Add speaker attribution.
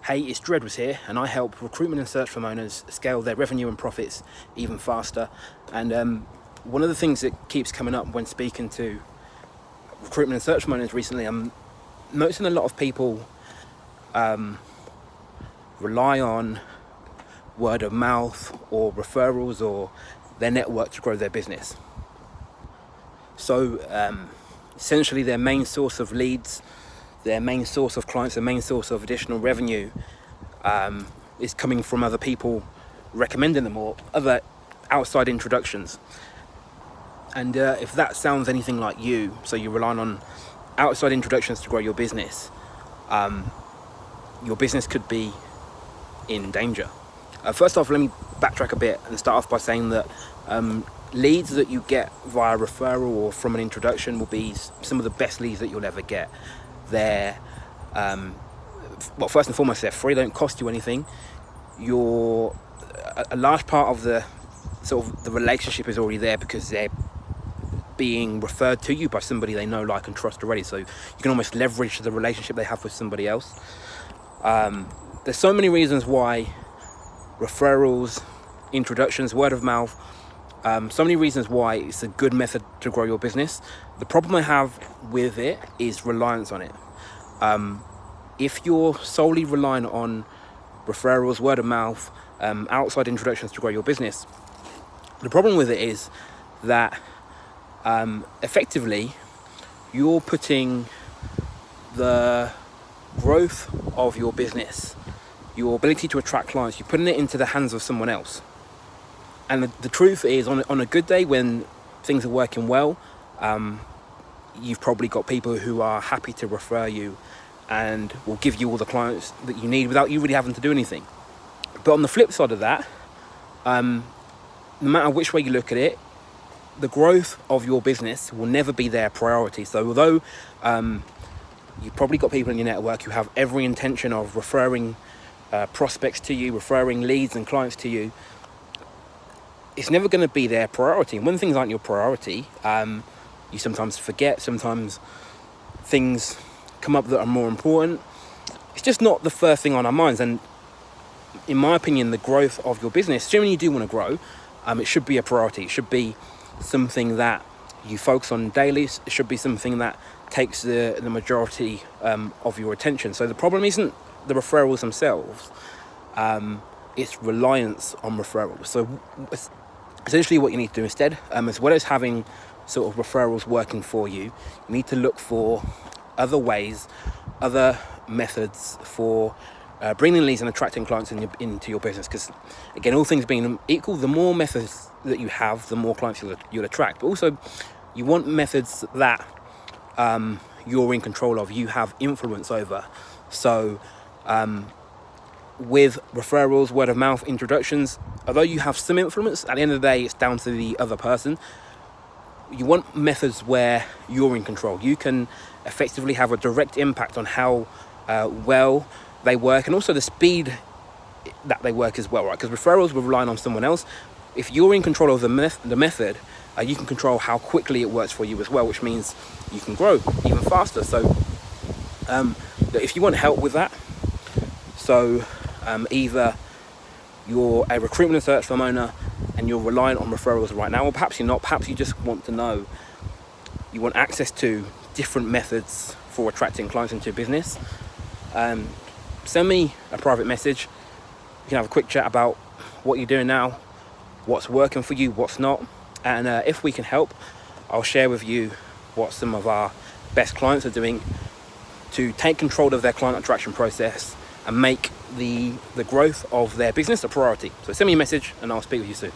Speaker 1: Hey, it's Dreadwas here, and I help recruitment and search firm owners scale their revenue and profits even faster. And one of the things that keeps coming up when speaking to recruitment and search firm owners recently, I'm noticing a lot of people rely on word of mouth or referrals or their network to grow their business. So essentially their main source of leads, their main source of clients, their main source of additional revenue is coming from other people recommending them or other outside introductions. And if that sounds anything like you, so you're relying on outside introductions to grow your business could be in danger. First off, let me backtrack a bit and start off by saying that leads that you get via referral or from an introduction will be some of the best leads that you'll ever get. They're first and foremost, they're free, they don't cost you anything. A large part of the relationship is already there because they're being referred to you by somebody they know, like, and trust already. So you can almost leverage the relationship they have with somebody else. There's so many reasons why referrals, introductions, word of mouth, so many reasons why it's a good method to grow your business. The problem I have with it is reliance on it. If you're solely relying on referrals, word of mouth, outside introductions to grow your business, the problem with it is that effectively you're putting the growth of your business, your ability to attract clients, you're putting it into the hands of someone else. And the truth is, on a good day when things are working well, you've probably got people who are happy to refer you and will give you all the clients that you need without you really having to do anything. But on the flip side of that, no matter which way you look at it, the growth of your business will never be their priority. So although you've probably got people in your network who have every intention of referring prospects to you, referring leads and clients to you, it's never going to be their priority. And when things aren't your priority, you sometimes forget, sometimes things come up that are more important. It's just not the first thing on our minds. And in my opinion, the growth of your business, assuming you do want to grow, it should be a priority. It should be something that you focus on daily. It should be something that takes the majority of your attention. So the problem isn't the referrals themselves, it's reliance on referrals. So essentially what you need to do instead, as well as having sort of referrals working for you, you need to look for other ways, other methods for bringing leads and attracting clients into your business. Because again, all things being equal, the more methods that you have, the more clients you'll attract. But also you want methods that you're in control of, you have influence over. So with referrals, word of mouth, introductions, although you have some influence, at the end of the day, it's down to the other person. You want methods where you're in control. You can effectively have a direct impact on how well they work, and also the speed that they work as well, right? Because referrals will rely on someone else. If you're in control of the method, you can control how quickly it works for you as well, which means you can grow even faster. So if you want help with that, so either you're a recruitment and search firm owner and you're reliant on referrals right now, or perhaps you're not, perhaps you just want to know, you want access to different methods for attracting clients into your business, send me a private message. We can have a quick chat about what you're doing now, what's working for you, what's not, and if we can help, I'll share with you what some of our best clients are doing to take control of their client attraction process and make the growth of their business a priority. So send me a message and I'll speak with you soon.